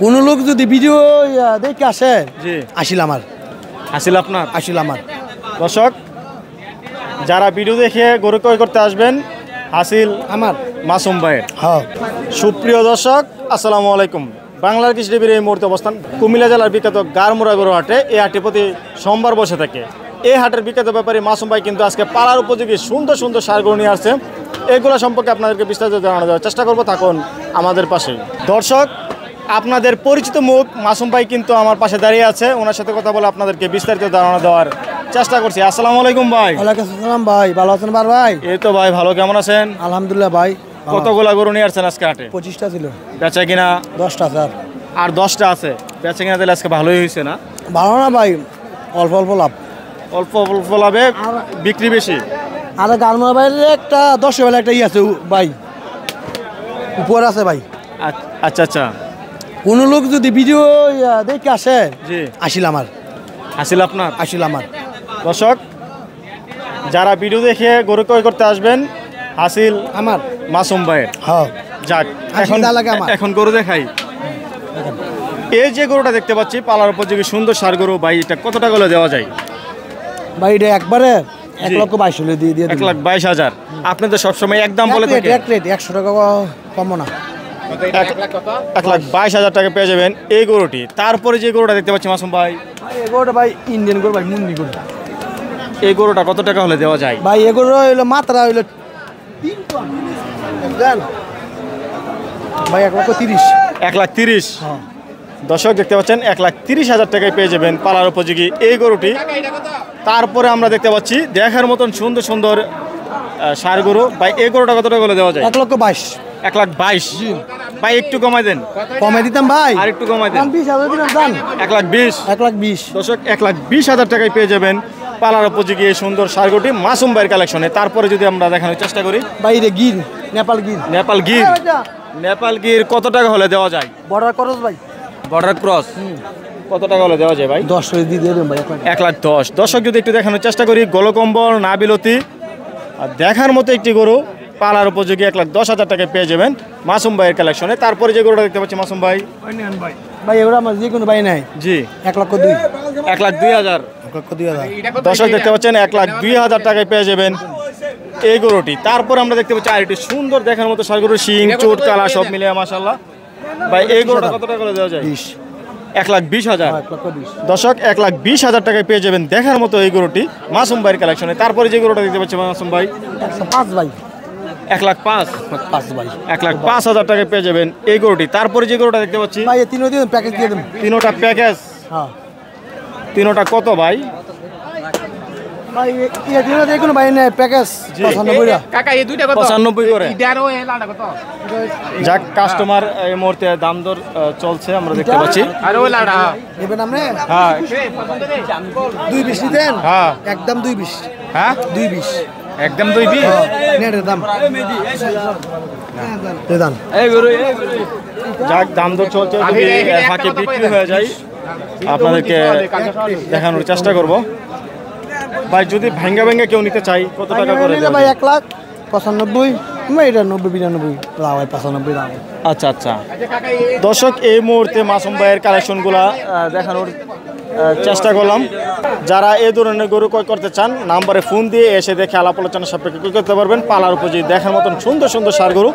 কোনো লোক যদি ভিডিও দেখে আসে জি আসিল আমার হাসিল আপনার আসিল আমার দর্শক যারা ভিডিও দেখে গরু ক্রয় করতে আসবেন হাসিল আমার মাসুম ভাইয়ের। হ্যাঁ সুপ্রিয় দর্শক আসসালামু আলাইকুম। বাংলার কৃষি টিভির এই মুহূর্তে অবস্থান কুমিল্লা জেলার বিখ্যাত গারমুরা গরু হাটে। এই হাটটি প্রতি সোমবার বসে থাকে। এই হাটের বিখ্যাত ব্যাপারী মাসুম ভাই কিন্তু আজকে পালার উপযোগী সুন্দর সুন্দর সার গরু নিয়ে আসছে। এগুলো সম্পর্কে আপনাদেরকে বিস্তারিত জানানো দেওয়ার চেষ্টা করবো, থাকুন আমাদের পাশেই। দর্শক আপনাদের পরিচিত মুখ মাসুম ভাই কিন্তু আমার পাশে দাঁড়িয়ে আছে। ওনার সাথে কথা বলে আপনাদেরকে বিস্তারিত ধারণা দেওয়ার চেষ্টা করছি। আসসালামু আলাইকুম ভাই। ওয়ালাইকুম আসসালাম ভাই, ভালো আছেন ভাই? এই তো ভাই ভালো, কেমন আছেন? আলহামদুলিল্লাহ ভাই। কতগুলা গরু নিয়ে আসছেন আজকে হাটে? 25টা ছিল। বেচা কিনা 10টা স্যার। আর 10টা আছে। বেচা কিনা দিলে আজকে ভালোই হয়েছে না? ভালো না ভাই, অল্প অল্প লাভ। অল্প অল্প লাভে বিক্রি বেশি। আর গারমোড়া বাইরে একটা 10 বেলা একটা আছে ভাই, উপর আছে ভাই। আচ্ছা আচ্ছা, কোনো লোক যদি ভিডিও দেখে আসে জি আসিল আমার হাসিল আপনার আসিল আমার। দর্শক যারা ভিডিও দেখে গরু ক্রয় করতে আসবেন হাসিল আমার মাসুম ভাইয়ের। হ্যাঁ যাক এখন এখন গরু দেখাই। এই যে গরুটা দেখতে পাচ্ছি পালার উপযোগী সুন্দর সার গরু ভাই, এটা কত টাকা হলে দেওয়া যায় ভাই? এটা একবারে 1,22,000 হলে দিয়ে দিয়ে 1,22,000। আপনি তো সবসময় একদম বলে থাকেন। এক রেট 100 টাকা কম না। 1,22,000 টাকা পেয়ে যাবেন এই গরুটি। তারপরে যে গরুটা দেখতে পাচ্ছি মাসুম ভাই, এই গরুটা ভাই ইন্ডিয়ান গরু ভাই, মুন্ডি গরু। এই গরুটা কত টাকা হলে দেওয়া যায় ভাই? এই গরু হইলো মাত্রা হইলো 3 টন ভাই, 1,30,000। 1,30,000। হ্যাঁ দর্শক দেখতে পাচ্ছেন 1,30,000 টাকায় পেয়ে যাবেন পালার উপযোগী এই গরুটি। তারপরে আমরা দেখতে পাচ্ছি দেখার মতন সুন্দর সুন্দর সার গরু ভাই। এই গরুটা কত টাকা হলে দেওয়া যায়? 1,22,000। 1,22,000 ভাই, একটু কমাই দেন। কমে দিতাম ভাই, আর একটু কমাই দেন। 20,000 দিলাম দান। 1,20,000। 1,20,000 দর্শক 1,20,000 টাকায় পেয়ে যাবেন পালার উপযোগী এই সুন্দর সার গরুটি মাসুম ভাইয়ের কালেকশনে। তারপরে যদি আমরা দেখানোর চেষ্টা করি ভাই, এটা গির, নেপাল গির। নেপাল গির। নেপাল গির কত টাকা হলে দেওয়া যায়? বর্ডার খরচ ভাই, বর্ডার ক্রস কত টাকা হলে দেওয়া যায় ভাই? 10 করে দিয়ে দেবেন ভাই। 1,10,000। দর্শক যদি একটু দেখানোর চেষ্টা করি, গলকম্বল না বিলতি আর দেখার মতো একটি গরু পালার উপযোগী 1,10,000 টাকায় পেয়ে যাবেন মাসুম ভাইয়ের কালেকশনে। তারপরে যে গরুটা দেখতে পাচ্ছি মাসুম ভাই, ভাই এগুলো আমার যে কোনো ভাই নাই। জি 1,02,000। 1,02,000। 1,02,000 দর্শক দেখতে পাচ্ছেন 1,02,000 টাকায় পেয়ে যাবেন এই গরুটি। তারপর আমরা দেখতে পাচ্ছি আর একটি সুন্দর দেখার মতো সার গরু, শিং চোট কালা সব মিলিয়ে মাশাআল্লাহ ভাই। এই গরুটা কত টাকা করে দেওয়া যায়? 20। 1,20,000। 1,20,000 দর্শক 1,20,000 টাকায় পেয়ে যাবেন দেখার মতো এই গরুটি মাসুম ভাইয়ের কালেকশনে। তারপরে যে গরুটা দেখতে পাচ্ছি মাসুম ভাই, 105 ভাই। 1,05,000। 5 ভাই, 1,05,000 টাকায় পেয়ে যাবেন এই গরুটি। তারপরে যে গরুটা দেখতে পাচ্ছি ভাই তিনও দিয়ে প্যাকেজ দিয়ে দেন। তিনোটা প্যাকেজ। হ্যাঁ তিনোটা কত ভাই? ভাই এই তিনও দিয়ে কোনো ভাই নাই, প্যাকেজ 95 টাকা। কাকা এই দুইটা কত? 95 করে। ইডারও এই লালটা কত? যাক কাস্টমার এই মুহূর্তে দাম দর চলছে আমরা দেখতে পাচ্ছি। আর ওই লালটা নেবেন আপনি? হ্যাঁ 2,20 নিতেন? হ্যাঁ একদম 2,20। হ্যাঁ 2,20 একদম 2,20। নেটের দাম দেন। যাক দাম দর চলছে, যদি ফাঁকে বিক্রি হয়ে যায় আপনাদেরকে দেখানোর চেষ্টা করব ভাই। যদি ভাঙ্গা ভাঙ্গা কেউ নিতে চাই কত টাকা করে নিলে ভাই 1,95,000। এটা 90-92 লাভ হয়, 95 লাভ হয়। আচ্ছা আচ্ছা। দর্শক এই মুহূর্তে মাসুম ভাইয়ের কালেকশনগুলা দেখানোর চেষ্টা করলাম। যারা এই ধরনের গরু ক্রয় করতে চান নাম্বারে ফোন দিয়ে এসে দেখে আলাপ আলোচনা সাপেক্ষে ক্রয় করতে পারবেন। পালার উপযোগী দেখার মতন সুন্দর সুন্দর সার গরু।